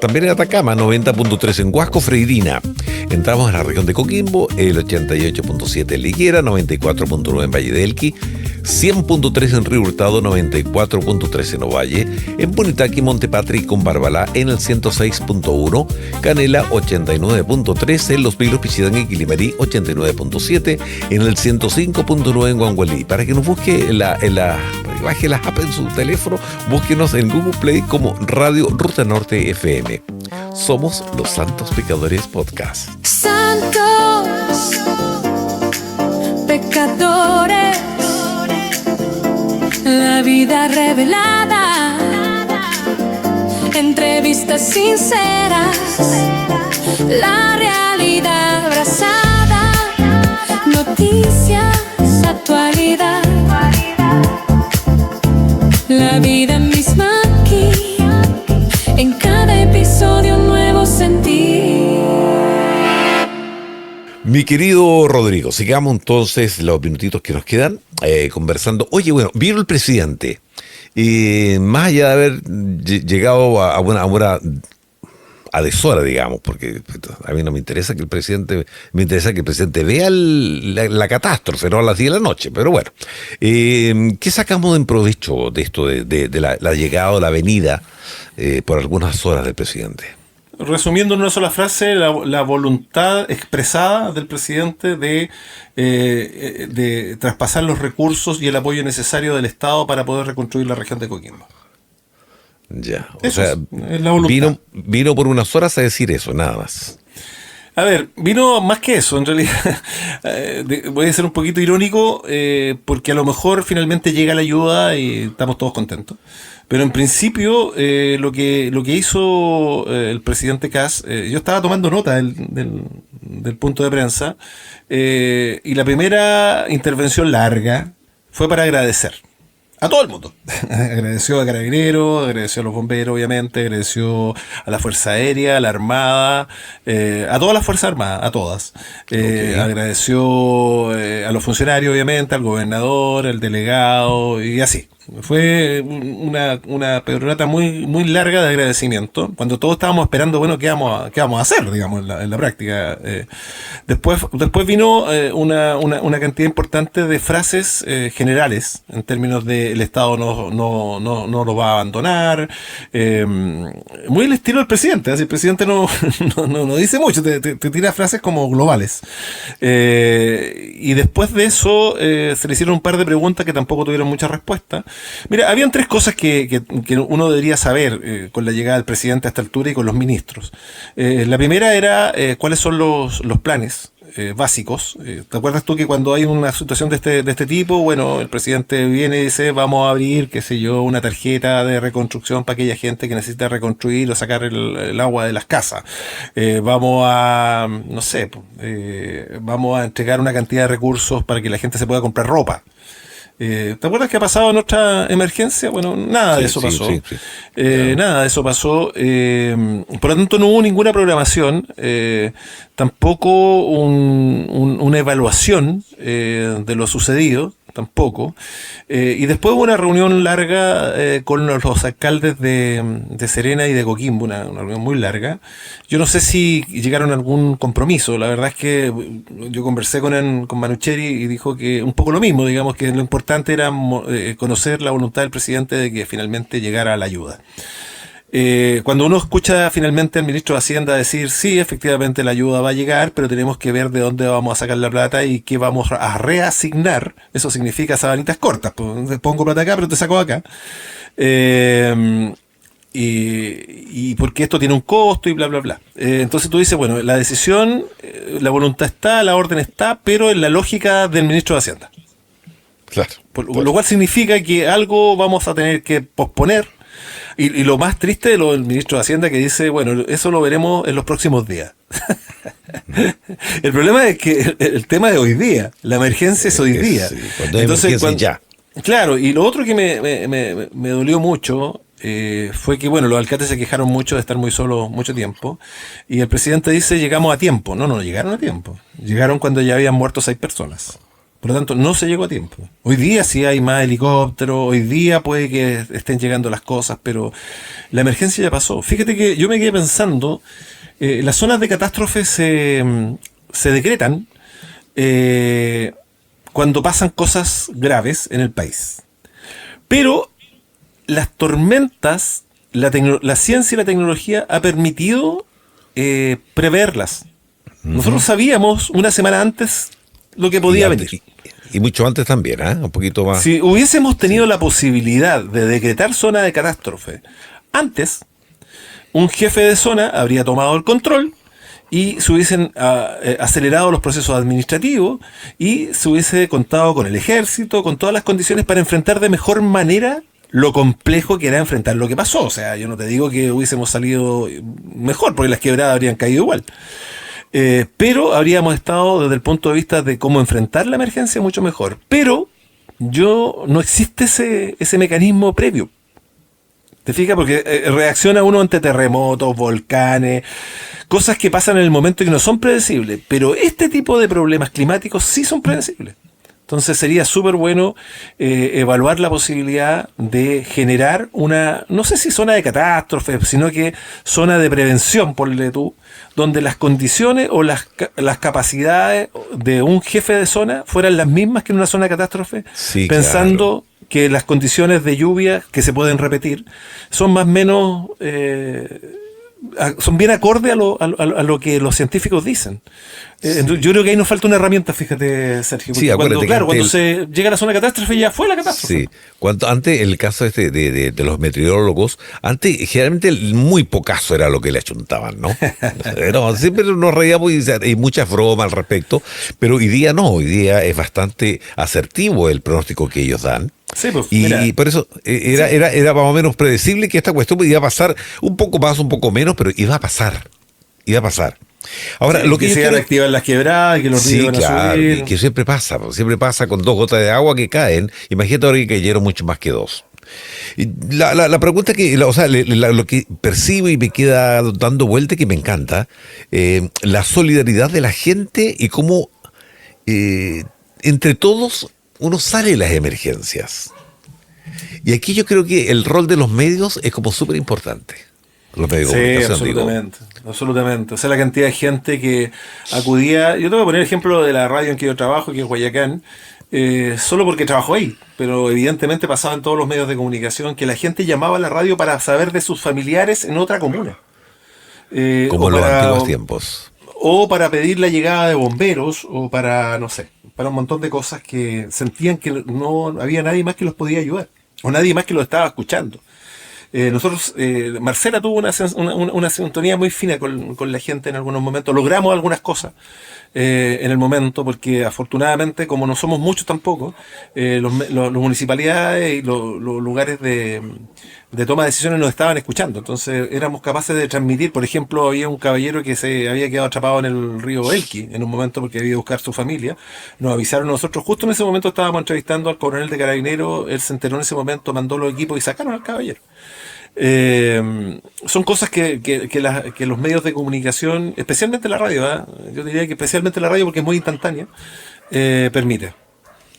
también en Atacama, 90.3 en Huasco, Freirina. Entramos en la región de Coquimbo, el 88.7 en Liguera, 94.9 en Valle de Elqui, 100.3 en Río Hurtado, 94.3 en Ovalle, en Punitaqui, Montepatri con Barbalá en el 106.1, Canela 89.3, en Los Vilos, Pichidangui, Quilimarí 89.7, en el 105.9 en Huangualí. Para que nos busque baje la app en su teléfono, búsquenos en Google Play como Radio Ruta Norte FM. Somos Los Santos Pecadores Podcast. Santos pecadores, la vida revelada, entrevistas sinceras, la realidad abrazada, noticias, actualidad, la vida misma aquí, en cada episodio un nuevo sentir. Mi querido Rodrigo, sigamos entonces los minutitos que nos quedan conversando. Oye, bueno, vino el presidente. Más allá de haber llegado a una a deshora, digamos, porque a mí no me interesa que el presidente, me interesa que el presidente vea la catástrofe, no a las 10 de la noche, pero bueno. ¿Qué sacamos en provecho de esto, de la llegada o la venida por algunas horas del presidente? Resumiendo en una sola frase, la voluntad expresada del presidente de traspasar los recursos y el apoyo necesario del Estado para poder reconstruir la región de Coquimbo. Ya, eso es la voluntad. Vino por unas horas a decir eso, nada más. A ver, vino más que eso, en realidad. Voy a ser un poquito irónico, porque a lo mejor finalmente llega la ayuda y estamos todos contentos. Pero en principio, lo que hizo el presidente Kast, yo estaba tomando nota del punto de prensa, y la primera intervención larga fue para agradecer a todo el mundo. Agradeció a Carabineros, agradeció a los bomberos, obviamente, agradeció a la Fuerza Aérea, a la Armada, a todas las Fuerzas Armadas, a todas. Okay. Agradeció a los funcionarios, obviamente, al gobernador, al delegado, y así. Fue una perorata muy, muy larga de agradecimiento, cuando todos estábamos esperando, bueno, ¿qué vamos a hacer, digamos, en la práctica? Después vino una cantidad importante de frases generales, en términos de el Estado no lo va a abandonar, muy el estilo del presidente, así el presidente no dice mucho, te tira frases como globales. Y después de eso se le hicieron un par de preguntas que tampoco tuvieron mucha respuesta. Mira, habían tres cosas que uno debería saber con la llegada del presidente a esta altura y con los ministros. La primera era cuáles son los planes básicos. ¿Te acuerdas tú que cuando hay una situación de este tipo, bueno, el presidente viene y dice, vamos a abrir, qué sé yo, una tarjeta de reconstrucción para aquella gente que necesita reconstruir o sacar el agua de las casas? Vamos a, no sé, vamos a entregar una cantidad de recursos para que la gente se pueda comprar ropa. ¿Te acuerdas qué ha pasado en otra emergencia? Bueno, nada de eso pasó. Sí. Nada de eso pasó. Por lo tanto, no hubo ninguna programación, tampoco una evaluación de lo sucedido, tampoco. Y después hubo una reunión larga con los alcaldes de Serena y de Coquimbo, una reunión muy larga. Yo no sé si llegaron a algún compromiso. La verdad es que yo conversé con Manucheri y dijo que un poco lo mismo, digamos que lo importante era conocer la voluntad del presidente de que finalmente llegara la ayuda. Cuando uno escucha finalmente al ministro de Hacienda decir, sí, efectivamente la ayuda va a llegar, pero tenemos que ver de dónde vamos a sacar la plata y qué vamos a reasignar, eso significa sabanitas cortas, pues, pongo plata acá, pero te saco acá. Y porque esto tiene un costo y bla, bla, bla. Entonces tú dices, bueno, la decisión, la voluntad está, la orden está, pero en la lógica del ministro de Hacienda. Claro. Lo cual significa que algo vamos a tener que posponer. Y lo más triste de lo del ministro de Hacienda que dice, bueno, eso lo veremos en los próximos días. El problema es que el tema de hoy día, la emergencia es hoy día. Sí, cuando hay emergencia ya. Claro, y lo otro que me dolió mucho fue que, bueno, los alcaldes se quejaron mucho de estar muy solos mucho tiempo, y el presidente dice, llegamos a tiempo. No llegaron a tiempo. Llegaron cuando ya habían muerto 6 personas. Por lo tanto, no se llegó a tiempo. Hoy día sí hay más helicópteros, hoy día puede que estén llegando las cosas, pero la emergencia ya pasó. Fíjate que yo me quedé pensando, las zonas de catástrofe se decretan cuando pasan cosas graves en el país. Pero las tormentas, la ciencia y la tecnología ha permitido preverlas. Nosotros sabíamos una semana antes lo que podía venir. Y mucho antes también, un poquito más. Si hubiésemos tenido la posibilidad de decretar zona de catástrofe antes, un jefe de zona habría tomado el control y se hubiesen acelerado los procesos administrativos y se hubiese contado con el ejército, con todas las condiciones para enfrentar de mejor manera lo complejo que era enfrentar lo que pasó. O sea, yo no te digo que hubiésemos salido mejor, porque las quebradas habrían caído igual. Pero habríamos estado desde el punto de vista de cómo enfrentar la emergencia mucho mejor. Pero no existe ese mecanismo previo. ¿Te fijas? Porque reacciona uno ante terremotos, volcanes, cosas que pasan en el momento y que no son predecibles. Pero este tipo de problemas climáticos sí son predecibles. Entonces sería súper bueno evaluar la posibilidad de generar una, no sé si zona de catástrofe, sino que zona de prevención, ponle tú, donde las condiciones o las capacidades de un jefe de zona fueran las mismas que en una zona de catástrofe, sí, pensando que las condiciones de lluvia que se pueden repetir son más o menos... son bien acorde a lo que los científicos dicen. Yo creo que ahí nos falta una herramienta, fíjate, Sergio. Sí, cuando se llega a la zona de catástrofe ya fue la catástrofe. Sí, antes el caso de los meteorólogos, antes generalmente muy pocazo era lo que le achuntaban, ¿no? Siempre nos reíamos y hay muchas bromas al respecto, pero hoy día no, hoy día es bastante asertivo el pronóstico que ellos dan. Sí, pues, y por eso era más o menos predecible que esta cuestión iba a pasar un poco más, un poco menos, pero iba a pasar. Ahora, lo que se reactivan las quebradas, que los ríos van a subir. Que siempre pasa con 2 gotas de agua que caen. Imagínate ahora que cayeron mucho más que 2. Y la pregunta lo que percibo y me queda dando vuelta, que me encanta, la solidaridad de la gente y cómo entre todos uno sale de las emergencias. Y aquí yo creo que el rol de los medios es como súper importante. Los medios de comunicación, absolutamente. O sea, la cantidad de gente que acudía. Yo te voy a poner el ejemplo de la radio en que yo trabajo, que es Guayacán, solo porque trabajo ahí, pero evidentemente pasaba en todos los medios de comunicación que la gente llamaba a la radio para saber de sus familiares en otra comuna. Como en los antiguos tiempos. O para pedir la llegada de bomberos, o para, no sé, para un montón de cosas que sentían que no había nadie más que los podía ayudar, o nadie más que los estaba escuchando. Nosotros, Marcela tuvo una sintonía muy fina con la gente en algunos momentos. Logramos algunas cosas en el momento, porque afortunadamente, como no somos muchos tampoco, las municipalidades y los lugares de toma de decisiones nos estaban escuchando. Entonces éramos capaces de transmitir. Por ejemplo, había un caballero que se había quedado atrapado en el río Elqui en un momento porque había ido a buscar su familia. Nos avisaron nosotros. Justo en ese momento estábamos entrevistando al coronel de Carabineros. Él se enteró en ese momento, mandó los equipos y sacaron al caballero. Son cosas que los medios de comunicación, especialmente la radio, yo diría que especialmente la radio porque es muy instantánea, permite.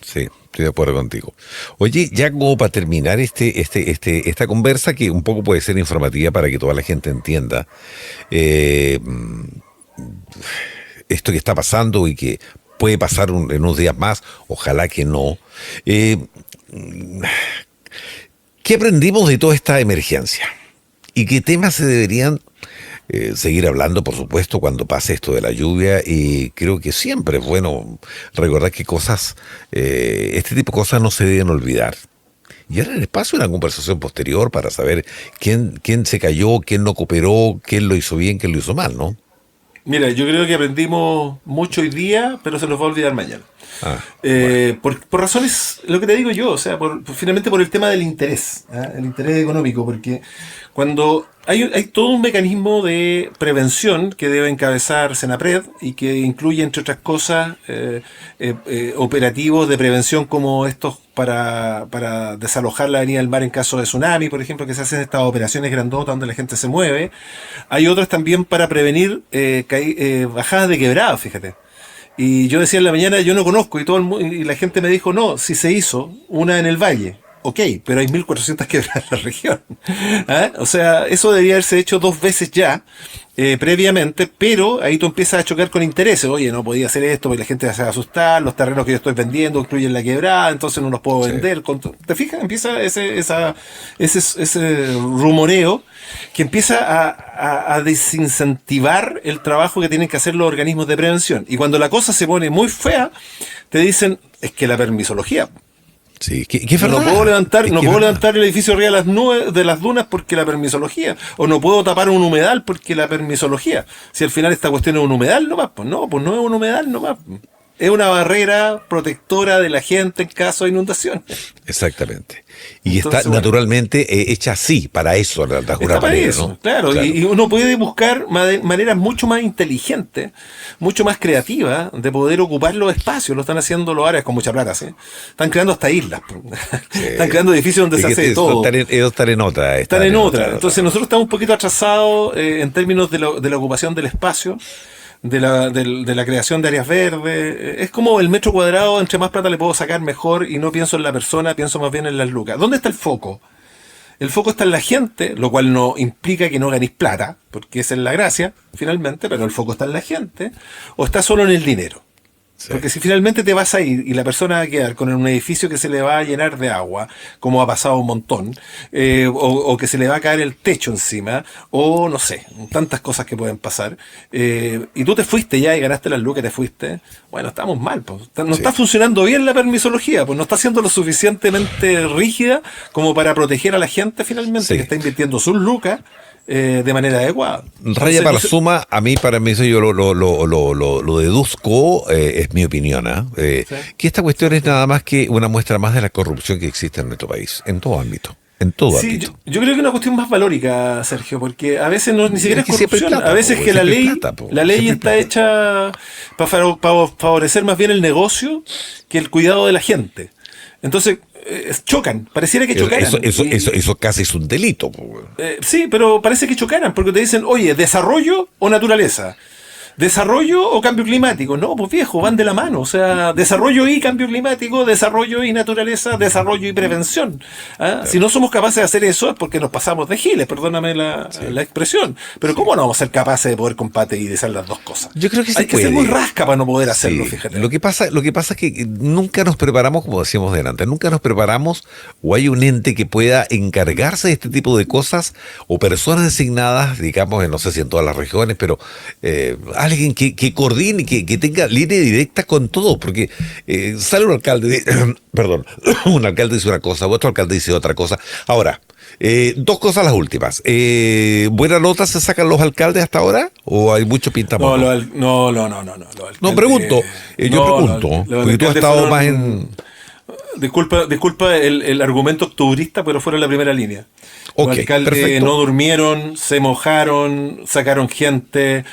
Sí, estoy de acuerdo contigo. Oye, ya como para terminar esta conversa, que un poco puede ser informativa para que toda la gente entienda esto que está pasando y que puede pasar en unos días más, ojalá que no. ¿Qué aprendimos de toda esta emergencia? ¿Y qué temas se deberían seguir hablando, por supuesto, cuando pase esto de la lluvia? Y creo que siempre es bueno recordar que este tipo de cosas no se deben olvidar. Y ahora en el espacio una conversación posterior para saber quién se cayó, quién no cooperó, quién lo hizo bien, quién lo hizo mal, ¿no? Mira, yo creo que aprendimos mucho hoy día, pero se nos va a olvidar mañana. Por razones, lo que te digo yo, o sea, finalmente por el tema del interés, el interés económico, porque cuando hay todo un mecanismo de prevención que debe encabezar Senapred y que incluye, entre otras cosas, operativos de prevención como estos para desalojar la avenida del mar en caso de tsunami, por ejemplo, que se hacen estas operaciones grandotas donde la gente se mueve. Hay otros también para prevenir bajadas de quebradas, fíjate. Y yo decía en la mañana, yo no conozco, y la gente me dijo, no, si se hizo una en el valle. Ok, pero hay 1.400 quebradas en la región. O sea, eso debería haberse hecho 2 veces ya, previamente, pero ahí tú empiezas a chocar con intereses. Oye, no podía hacer esto porque la gente se va a asustar, los terrenos que yo estoy vendiendo incluyen la quebrada, entonces no los puedo vender. ¿Te fijas? Empieza ese rumoreo que empieza a desincentivar el trabajo que tienen que hacer los organismos de prevención. Y cuando la cosa se pone muy fea, te dicen, es que la permisología... Sí, que no puedo levantar el edificio arriba de las nubes, de las dunas porque la permisología, o no puedo tapar un humedal porque la permisología. Si al final esta cuestión es un humedal nomás, pues no es un humedal nomás. Es una barrera protectora de la gente en caso de inundación. Exactamente. Y entonces, está naturalmente hecha así, para eso, de alguna manera, eso, ¿no? Claro. Y uno puede buscar maneras mucho más inteligentes, mucho más creativas de poder ocupar los espacios. Lo están haciendo los áreas con mucha plata, ¿sí? Están creando hasta islas. Sí. Están creando edificios donde se hace de todo. Ellos están en otra. Están en otra. Entonces nosotros estamos un poquito atrasados en términos de la ocupación del espacio. De la creación de áreas verdes. Es como el metro cuadrado, entre más plata le puedo sacar mejor, y no pienso en la persona, pienso más bien en las lucas. ¿Dónde está el foco? El foco está en la gente, lo cual no implica que no ganéis plata, porque esa es la gracia, finalmente, pero el foco está en la gente, o está solo en el dinero. Sí. Porque si finalmente te vas a ir y la persona va a quedar con un edificio que se le va a llenar de agua, como ha pasado un montón, o que se le va a caer el techo encima, o no sé, tantas cosas que pueden pasar, y tú te fuiste ya y ganaste las lucas y te fuiste, bueno, estamos mal, pues. No está funcionando bien la permisología, pues no está siendo lo suficientemente rígida como para proteger a la gente finalmente, que está invirtiendo sus lucas de manera adecuada. Raya para la suma, a mí, para mí, eso yo lo deduzco, es mi opinión, que esta cuestión es nada más que una muestra más de la corrupción que existe en nuestro país, en todo ámbito. En todo ámbito. Yo creo que es una cuestión más valórica, Sergio, porque a veces ni siquiera es corrupción, plata, a veces que la ley está hecha para favorecer más bien el negocio que el cuidado de la gente. Entonces, chocan, pareciera que chocaran. Eso casi es un delito. Sí, pero parece que chocaran, porque te dicen, oye, ¿desarrollo o naturaleza? ¿Desarrollo o cambio climático? No, pues viejo, van de la mano. O sea, desarrollo y cambio climático, desarrollo y naturaleza, desarrollo y prevención. Claro. Si no somos capaces de hacer eso es porque nos pasamos de giles, perdóname la expresión. Pero ¿cómo no vamos a ser capaces de poder compatibilizar las dos cosas? Yo creo que hay que ser muy rasca para no poder hacerlo, fíjate. Lo que pasa es que nunca nos preparamos, como decíamos delante, nunca nos preparamos, o hay un ente que pueda encargarse de este tipo de cosas, o personas designadas, digamos, no sé si en todas las regiones, pero alguien que coordine, que tenga línea directa con todo, porque sale un alcalde, perdón, un alcalde dice una cosa, otro alcalde dice otra cosa. Ahora, 2 cosas las últimas. ¿Buena nota se sacan los alcaldes hasta ahora? ¿O hay mucho pintamono? No, pregunto. Porque tú has estado más en... Disculpa el argumento octubrista, pero fueron la primera línea. Los alcaldes perfecto. No durmieron, se mojaron, sacaron gente,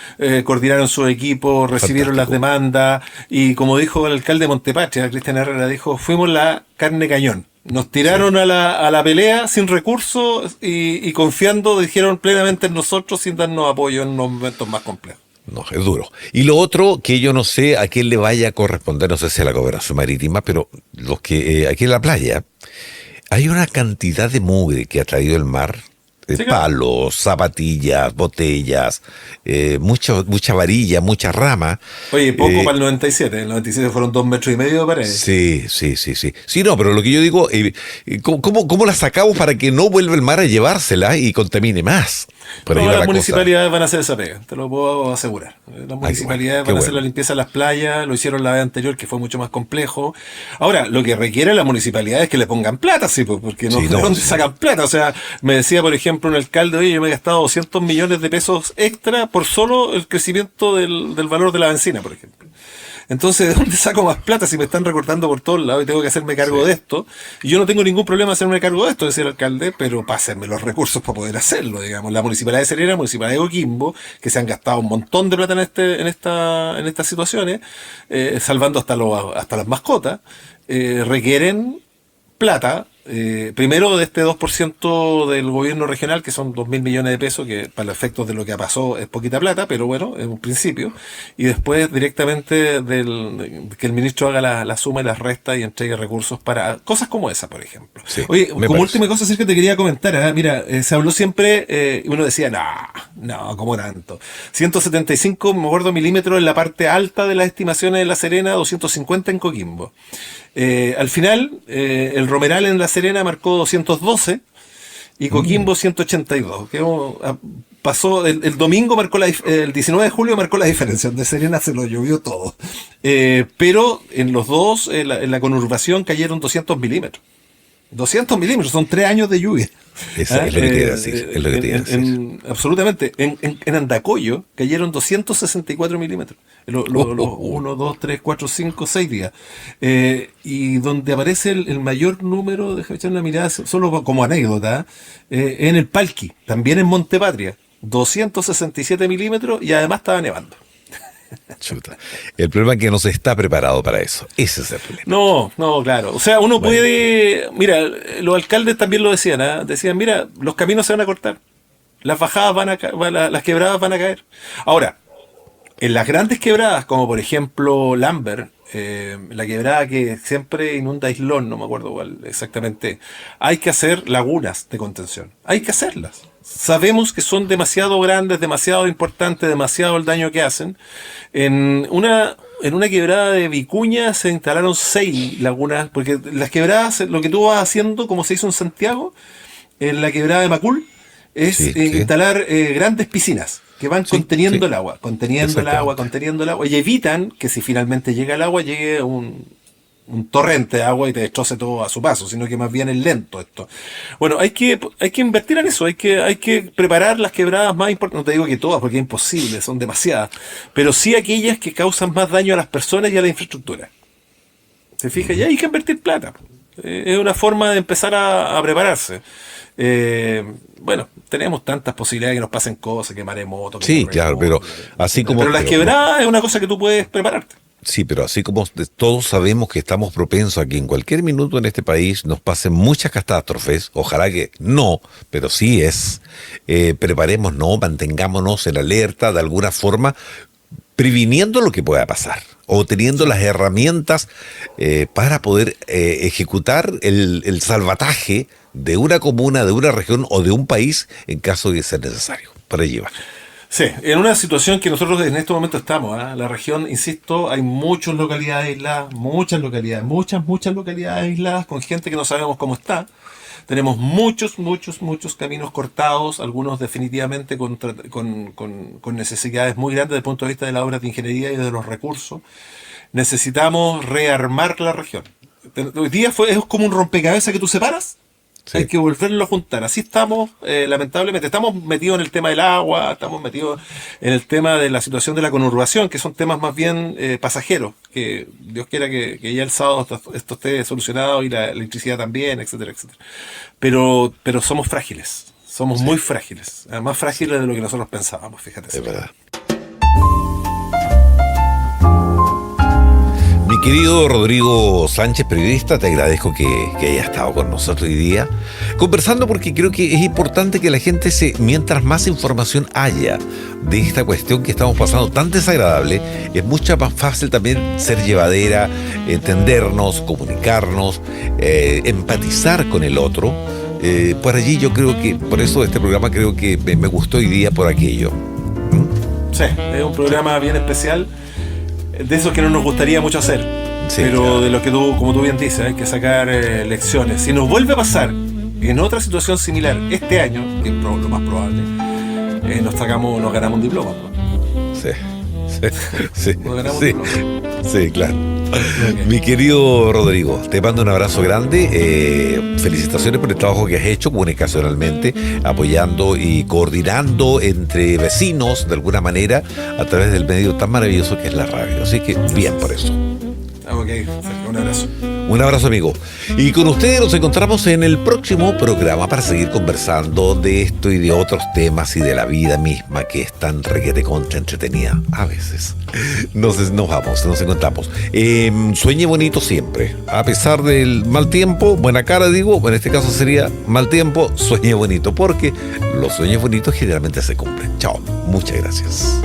coordinaron su equipo, recibieron las demandas, y como dijo el alcalde de Montepatria, Cristian Herrera, dijo, fuimos la carne cañón. Nos tiraron a la pelea sin recursos y confiando, dijeron plenamente en nosotros, sin darnos apoyo en unos momentos más complejos. No, es duro. Y lo otro, que yo no sé a quién le vaya a corresponder, no sé si a la Gobernación Marítima, pero los que aquí en la playa hay una cantidad de mugre que ha traído el mar, palos, zapatillas, botellas, mucha varilla, mucha rama. Oye, poco para el 97. En el 97 fueron 2,5 metros de pared. Sí. Sí, no, pero lo que yo digo, ¿cómo la sacamos para que no vuelva el mar a llevársela y contamine más? Las municipalidades van a hacer esa pega, te lo puedo asegurar. Las municipalidades van a hacer la limpieza de las playas, lo hicieron la vez anterior, que fue mucho más complejo. Ahora, lo que requiere la municipalidad es que le pongan plata, porque ¿de dónde sacan plata? O sea, me decía, por ejemplo, un alcalde, oye, yo me he gastado 200 millones de pesos extra por solo el crecimiento del valor de la benzina, por ejemplo. Entonces, ¿de dónde saco más plata si me están recortando por todos lados y tengo que hacerme cargo de esto? Y yo no tengo ningún problema en hacerme cargo de esto, decía el alcalde, pero pásenme los recursos para poder hacerlo, digamos. La Municipalidad de Serena, la Municipalidad de Coquimbo, que se han gastado un montón de plata en estas situaciones, salvando hasta las mascotas, requieren plata, primero de este 2% del gobierno regional, que son 2.000 millones de pesos, que para los efectos de lo que pasó es poquita plata, pero bueno, es un principio, y después directamente que el ministro haga la suma y las restas y entregue recursos para cosas como esa, por ejemplo. Sí, Oye, me como parece. última cosa, sí que te quería comentar, mira, se habló siempre, y uno decía, no, ¿cómo tanto? 175, me acuerdo, milímetros en la parte alta de las estimaciones de La Serena, 250 en Coquimbo. Al final, el Romeral en La Serena marcó 212 y Coquimbo 182. Que pasó el domingo, el 19 de julio marcó la diferencia. De Serena se lo llovió todo. Pero en los dos, en la conurbación cayeron 200 milímetros. 200 milímetros, son 3 años de lluvia. Es lo que te iba a decir. Es lo que te iba a decir. Absolutamente. En Andacollo cayeron 264 milímetros. 1, 2, 3, 4, 5, 6 días. Y donde aparece el mayor número, déjame echar una mirada, solo como anécdota, en el Palqui, también en Montepatria. 267 milímetros y además estaba nevando. Chuta. El problema es que no se está preparado para eso. Ese es el problema. No, claro. O sea, uno puede... Mira, los alcaldes también lo decían, decían, mira, los caminos se van a cortar. Las bajadas las quebradas van a caer. Ahora, en las grandes quebradas, como por ejemplo Lambert, la quebrada que siempre inunda Islón, no me acuerdo cuál exactamente, hay que hacer lagunas de contención. Hay que hacerlas. Sabemos que son demasiado grandes, demasiado importantes, demasiado el daño que hacen. En una quebrada de Vicuña se instalaron 6 lagunas, porque las quebradas, lo que tú vas haciendo, como se hizo en Santiago, en la quebrada de Macul, es instalar grandes piscinas que van conteniendo el agua, conteniendo el agua, y evitan que si finalmente llega el agua, llegue un torrente de agua y te destroce todo a su paso, sino que más bien es lento esto. Bueno, hay que invertir en eso, hay que preparar las quebradas más importantes, no te digo que todas, porque es imposible, son demasiadas, pero sí aquellas que causan más daño a las personas y a la infraestructura. ¿Se fija? Y hay que invertir plata. Es una forma de empezar a prepararse. Bueno, tenemos tantas posibilidades que nos pasen cosas, que maremotos. Sí, claro, pero así como... Pero las quebradas es una cosa que tú puedes prepararte. Sí, pero así como todos sabemos que estamos propensos a que en cualquier minuto en este país nos pasen muchas catástrofes, ojalá que no, pero sí es, preparémonos, mantengámonos en alerta de alguna forma, previniendo lo que pueda pasar, o teniendo las herramientas para poder ejecutar el salvataje de una comuna, de una región o de un país en caso de ser necesario. Por allí va. Sí, en una situación que nosotros en este momento estamos, la región, insisto, hay muchas localidades aisladas, muchas localidades aisladas con gente que no sabemos cómo está. Tenemos muchos caminos cortados, algunos definitivamente con necesidades muy grandes desde el punto de vista de la obra de ingeniería y de los recursos. Necesitamos rearmar la región. Hoy día es como un rompecabezas que tú separas. Sí. Hay que volverlo a juntar. Así estamos, lamentablemente. Estamos metidos en el tema del agua, estamos metidos en el tema de la situación de la conurbación, que son temas más bien pasajeros, que Dios quiera que ya el sábado esto esté solucionado y la electricidad también, etcétera, etcétera. Pero somos frágiles, somos muy frágiles, más frágiles de lo que nosotros pensábamos, fíjate. Es verdad. Mi querido Rodrigo Sánchez, periodista, te agradezco que haya estado con nosotros hoy día conversando, porque creo que es importante que la gente mientras más información haya de esta cuestión que estamos pasando tan desagradable, es mucho más fácil también ser llevadera, entendernos, comunicarnos, empatizar con el otro. Por allí yo creo que, por eso este programa creo que me gustó hoy día por aquello. Sí, es un programa bien especial. De esos que no nos gustaría mucho hacer, sí, pero claro, de los que tú, como tú bien dices, hay que sacar lecciones. Si nos vuelve a pasar en otra situación similar este año, que es lo más probable, nos ganamos un diploma, ¿no? Sí. Nos ganamos un diploma. Sí, claro. Mi querido Rodrigo, te mando un abrazo grande. Felicitaciones por el trabajo que has hecho comunicacionalmente, apoyando y coordinando entre vecinos de alguna manera a través del medio tan maravilloso que es la radio. Así que bien por eso. Ok, un abrazo. Un abrazo, amigo. Y con ustedes nos encontramos en el próximo programa para seguir conversando de esto y de otros temas y de la vida misma, que es tan requete contra entretenida a veces. Nos encontramos. Sueñe bonito siempre. A pesar del mal tiempo, buena cara, digo, en este caso sería mal tiempo, sueñe bonito, porque los sueños bonitos generalmente se cumplen. Chao, muchas gracias.